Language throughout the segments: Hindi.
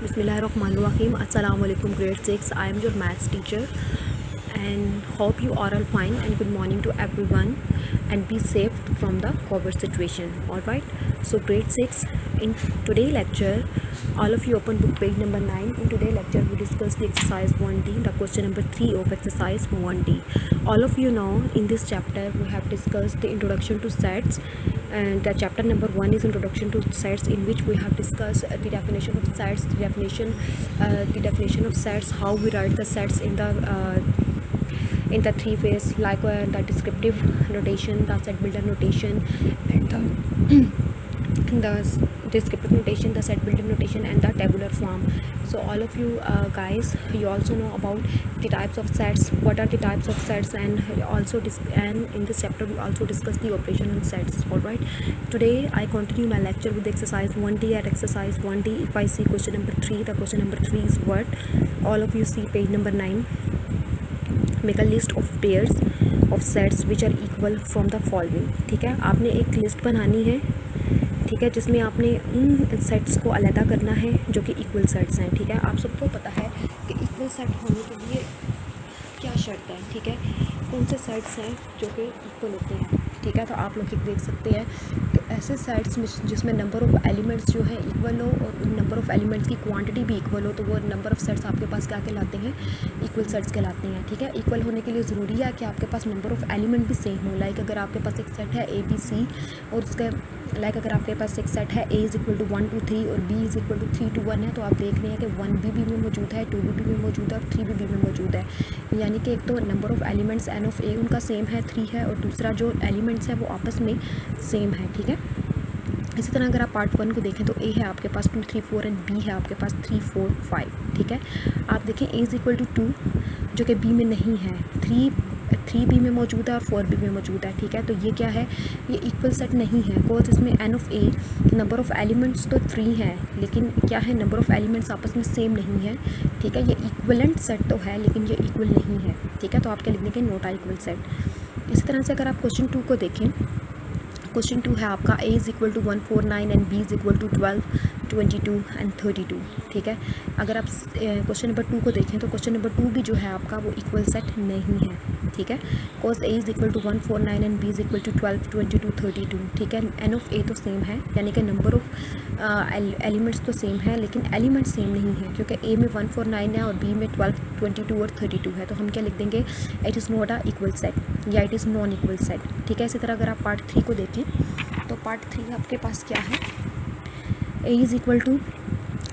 Bismillahirrahmanirrahim. Assalamu alaikum grade 6. I am your maths teacher and hope you are all fine and good morning to everyone and be safe from the COVID situation. Alright. So grade 6 in today lecture all of you open book page number 9. In today lecture we discuss the exercise 1D, the question number 3 of exercise 1D. All of you know in this chapter we have discussed the introduction to sets, and the chapter number 1 is introduction to sets, in which we have discussed the definition of sets, the definition of sets, how we write the sets in the three phase, like the descriptive notation, the set builder notation, and the descriptive notation, the set builder notation, and the tabular form. So all of you guys, you also know about the types of sets, what are the types of sets, and also and in this chapter we also discuss the operation on sets. All right, today I continue my lecture with exercise 1D. At exercise 1D, if I see question number 3, the question number 3 is what? All of you see page number 9. Make a list of pairs of sets which are equal from the following. ठीक है, आपने एक लिस्ट बनानी है, ठीक है, जिसमें आपने उन सेट्स को अलहदा करना है जो कि इक्वल सेट्स हैं. ठीक है, आप सबको पता है कि इक्वल सेट होने के लिए क्या शर्त है. ठीक है, कौन से सेट्स हैं जो कि इक्वल होते हैं. ठीक है, तो आप लोग देख सकते हैं कि ऐसे सेट्स में जिसमें नंबर ऑफ़ एलिमेंट्स जो है इक्वल हो और उन नंबर ऑफ़ एलिमेंट्स की क्वांटिटी भी इक्वल हो, तो वो नंबर ऑफ़ सेट्स आपके पास क्या कहलाते हैं? इक्वल सेट्स कहलाते हैं. ठीक है, इक्वल होने के लिए ज़रूरी है कि आपके पास नंबर ऑफ़ एलिमेंट भी सेम हो. लाइक अगर आपके पास एक सेट है ए बी सी, और उसका लाइक अगर आपके पास एक सेट है ए इज़ इक्वल टू 1 2 3 और बी इज़ इक्वल टू 3 2 1 है, तो आप देख रहे हैं कि 1 बी में मौजूद है, 2 बी में मौजूद है और 3 बी में मौजूद है. यानी कि एक तो number of elements n of A उनका सेम है, 3 है, और दूसरा जो एलिमेंट्स है वो आपस में सेम है. ठीक है, इसी तरह अगर आप पार्ट 1 को देखें तो ए है आपके पास 2 3 4 एंड बी है आपके पास 3 4 5. ठीक है, आप देखें ए इज़ इक्वल टू 2 जो कि बी में नहीं है, 3 बी में मौजूद है और 4 बी में मौजूद है. ठीक है, तो ये क्या है? ये इक्वल सेट नहीं है, बिकॉज इसमें N of A number of elements तो 3 है, लेकिन क्या है, नंबर ऑफ़ एलिमेंट्स आपस में सेम नहीं है. ठीक है, ये इक्वलेंट सेट तो है लेकिन ये इक्वल नहीं है. ठीक है, तो आप क्या लिख देंगे? Not equal set. इसी तरह से अगर आप क्वेश्चन 2 को देखें, क्वेश्चन 2 है आपका A is equal to 1 4 9 and B is equal to 12 22 and 32. ठीक है, अगर आप क्वेश्चन नंबर 2 को देखें तो क्वेश्चन नंबर 2 भी जो है आपका वो इक्वल सेट नहीं है. ठीक है, cos A is equal to 1 4 9 and B is equal to 12 22 32. ठीक है, एन ऑफ ए तो सेम है, यानी कि नंबर ऑफ़ एलिमेंट्स तो सेम है लेकिन एलिमेंट सेम नहीं है, क्योंकि ए में 1 4 9 है और बी में 12 22 और 32 है. तो हम क्या लिख देंगे? It is not a equal set या it is non equal set. ठीक है, इसी तरह अगर आप पार्ट 3 को देखें तो पार्ट 3 आपके पास क्या है? A is equal to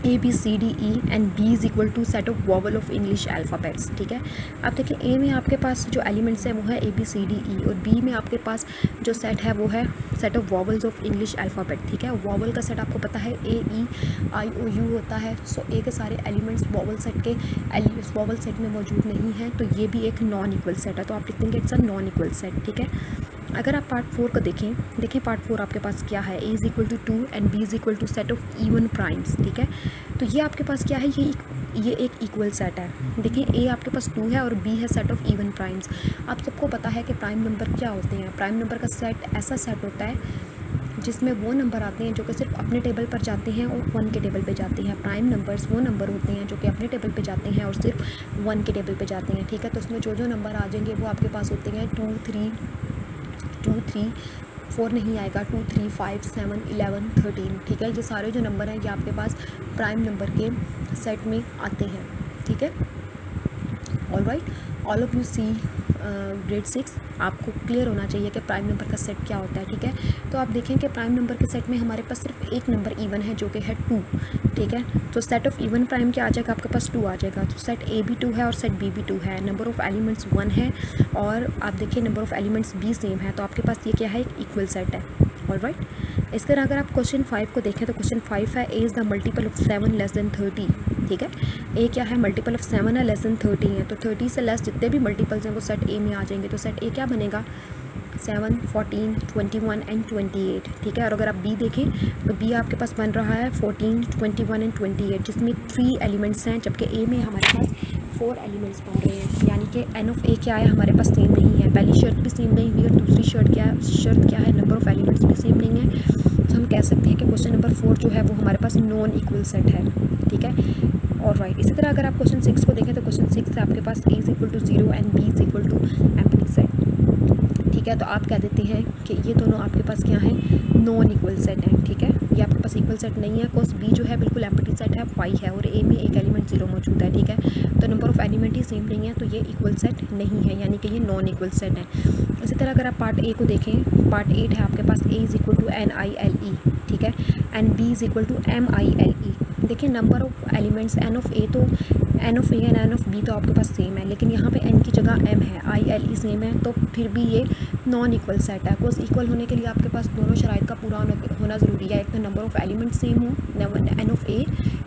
A B C D E and B is equal to set of vowel of English alphabets. ठीक है, आप देखिए ए में आपके पास जो एलिमेंट्स हैं वो है ए बी सी डी ई, और बी में आपके पास जो सेट है वो है set of vowels of English alphabet. ठीक है, वॉवल का सेट आपको पता है ए ई आई ओ यू होता है. सो ए के सारे एलिमेंट्स वॉवल सेट में मौजूद नहीं हैं, तो ये भी एक नॉन इक्वल सेट है, तो आप लिख देंगे it's a non equal set. ठीक है, अगर आप पार्ट 4 को देखें पार्ट 4 आपके पास क्या है? A is equal to 2 and B is equal to set of even primes. ठीक है, तो ये आपके पास क्या है? ये एक इक्वल सेट है. देखिए, ए आपके पास 2 है और बी है सेट ऑफ इवन प्राइम्स. आप सबको पता है कि प्राइम नंबर क्या होते हैं. प्राइम नंबर का सेट ऐसा सेट होता है जिसमें वो नंबर आते हैं जो कि सिर्फ अपने टेबल पर जाते हैं और 1 के टेबल पे जाते हैं. प्राइम नंबर्स वो नंबर होते हैं जो कि अपने टेबल पे जाते हैं और सिर्फ 1 के टेबल पे जाते हैं. ठीक है, तो उसमें जो नंबर आ जाएंगे वो आपके पास होते हैं 2 3 4 नहीं आएगा, 2 3 5 7 11 13. ठीक है, ये सारे जो नंबर हैं ये आपके पास प्राइम नंबर के सेट में आते हैं. ठीक है, all right, all of you see grade 6 आपको क्लियर होना चाहिए कि प्राइम नंबर का सेट क्या होता है. ठीक है, तो आप देखें कि प्राइम नंबर के सेट में हमारे पास सिर्फ एक नंबर इवन है जो कि है 2. ठीक है, तो सेट ऑफ इवन प्राइम क्या आ जाएगा? आपके पास 2 आ जाएगा. तो सेट ए भी 2 है और सेट बी भी 2 है. नंबर ऑफ़ एलिमेंट्स 1 है और आप देखिए नंबर ऑफ़ एलिमेंट्स भी सेम है, तो आपके पास ये क्या है? एक इक्वल सेट है. ऑल राइट, इस तरह अगर आप क्वेश्चन 5 को देखें तो क्वेश्चन 5 है A is the multiple of 7 less than 30. ठीक है, ए क्या है? मल्टीपल ऑफ 7 है, लेस देन 30 है, तो 30 से लेस जितने भी मल्टीपल्स हैं वो सेट ए में आ जाएंगे. तो सेट ए क्या बनेगा? 7 14 21 एंड 28. ठीक है, और अगर आप बी देखें तो बी आपके पास बन रहा है 14 21 एंड 28, जिसमें 3 एलिमेंट्स हैं, जबकि ए में हमारे पास 4 एलिमेंट्स बन रहे हैं. यानी कि एन ऑफ ए क्या है? हमारे पास सेम नहीं है. पहली शर्त भी सेम नहीं हुई और दूसरी शर्त क्या है? नंबर ऑफ़ एलिमेंट्स भी सेम नहीं है. तो हम कह सकते हैं कि क्वेश्चन नंबर 4 जो है वो हमारे पास नॉन इक्वल सेट है, ठीक है। और राइट, इसी तरह अगर आप क्वेश्चन 6 को देखें तो क्वेश्चन 6 से आपके पास A is equal to 0 and B is equal to empty set, ठीक है। तो आप कह देते हैं कि ये दोनों आपके पास क्या है, नॉन इक्वल सेट है, ठीक है। ये आपके पास इक्वल सेट नहीं है, बिकॉज B जो है बिल्कुल एम्प्टी सेट है, 5 है, और A में एक एलिमेंट 0 मौजूद है, ठीक है। तो number of element he same नहीं है, तो ये इक्वल सेट नहीं है, यानी कि ये नॉन इक्वल सेट है। इसी तरह अगर आप पार्ट A को देखें, पार्ट 8 है आपके पास, A is equal to NILE, ठीक है, and B is equal to MILE। देखिए number of elements N of A तो N of A and N of B तो आपके पास सेम है, लेकिन यहाँ पे N की जगह M है, ILE सेम है, तो फिर भी ये नॉन इक्वल सेट है। बिकॉज इक्वल होने के लिए आपके पास दोनों शराइत का पूरा होना ज़रूरी है। एक तो नंबर ऑफ एलिमेंट सेम हो, N ऑफ A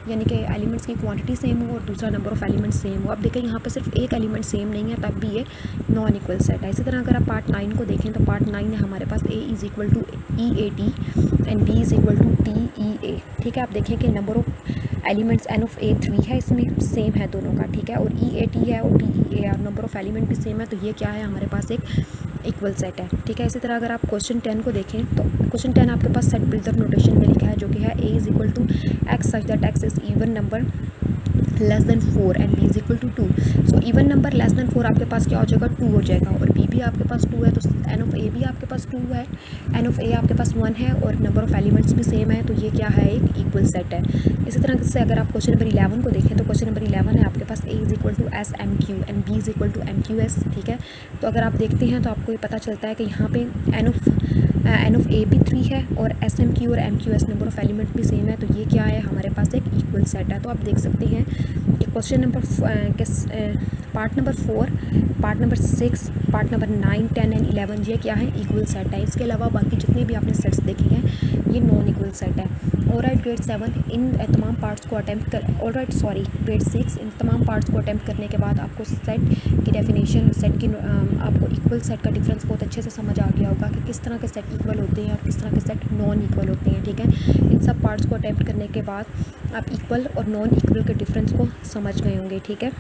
यानी कि एलिमेंट्स की क्वांटिटी सेम हो, और दूसरा नंबर ऑफ एलिमेंट सेम हो। अब देखें यहाँ पे सिर्फ एक एलिमेंट सेम नहीं है, तब भी ये नॉन इक्वल सेट है। इसी तरह अगर आप पार्ट 9 को देखें तो पार्ट 9 है हमारे पास, A is equal to EAT and B is equal to TEA, ठीक है। आप देखें कि number of elements N of A 3 है, इसमें सेम है दोनों का, ठीक है, और EAT है और TEA है, और नंबर ऑफ एलिमेंट भी सेम है, तो ये क्या है, हमारे पास एक इक्वल सेट है, ठीक है। इसी तरह अगर आप क्वेश्चन 10 को देखें तो क्वेश्चन 10 आपके पास सेट बिल्डर नोटेशन में लिखा है, जो कि है A is equal to X such that X is even number less than 4 and B is equal to 2। So even number less than 4 आपके पास क्या हो जाएगा, 2 हो जाएगा, और B भी आपके पास 2 है, तो N ऑफ A भी आपके पास 2 है, N ऑफ A आपके पास 1 है, और नंबर ऑफ एलिमेंट्स भी सेम है, तो ये क्या है, एक इक्वल सेट है। इसी तरह से अगर आप क्वेश्चन नंबर 11 को देखें तो क्वेश्चन नंबर 11 है आपके पास, A is equal to SMQ and B is equal to MQS, ठीक है। तो अगर आप देखते हैं तो आपको ये पता चलता है कि यहाँ पे N ऑफ A भी 3 है, और SMQ और MQS नंबर ऑफ एलिमेंट भी सेम है, तो ये क्या है, हमारे पास एक इक्वल सेट है। तो आप देख सकते हैं कि question number part number 4, part number 6, part number 9, 10 and 11 ये क्या है, इक्वल सेट है। इसके अलावा बाकी जितने भी आपने सेट्स देखे हैं ये नॉन इक्वल सेट है। ऑलराइट ग्रेड 7 इन तमाम पार्ट्स को अटैम्प्ट कर, ऑलराइट सॉरी ग्रेड 6 इन तमाम पार्ट्स को अटैम्प्ट करने के बाद आपको सेट की डेफिनेशन, सेट की आपको इक्वल सेट का डिफरेंस बहुत अच्छे से समझ आ गया होगा कि किस तरह के सेट इक्वल होते हैं और किस तरह के सेट नॉन इक्वल होते हैं, ठीक है। इन सब पार्ट्स को अटैम्प्ट करने के बाद आप इक्वल और नॉन इक्वल के डिफरेंस को समझ गए होंगे, ठीक है।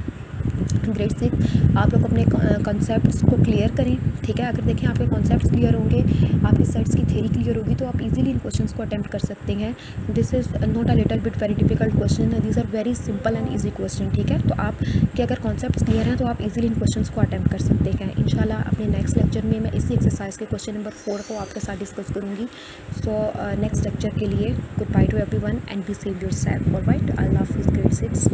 ग्रेड 6 आप लोग अपने कॉन्सेप्ट्स को क्लियर करें, ठीक है। अगर देखें आपके कॉन्सेप्ट्स क्लियर होंगे, आपके सेट्स की थ्योरी क्लियर होगी, तो आप इजीली इन क्वेश्चंस को अटेम्प्ट कर सकते हैं। This is not a little bit very difficult question, these are very simple and easy question, ठीक है। तो आप के अगर कॉन्सेप्ट्स क्लियर हैं तो आप इजीली इन क्वेश्चंस को अटेम्प्ट कर सकते हैं। इंशाल्लाह अपने नेक्स्ट लेक्चर में मैं इसी एक्सरसाइज के क्वेश्चन नंबर 4 को आपके साथ डिस्कस करूँगी। सो नेक्स्ट लेक्चर के लिए good bye to everyone and be save yourself, alright. अल्लाह हाफिज़ ग्रेड 6।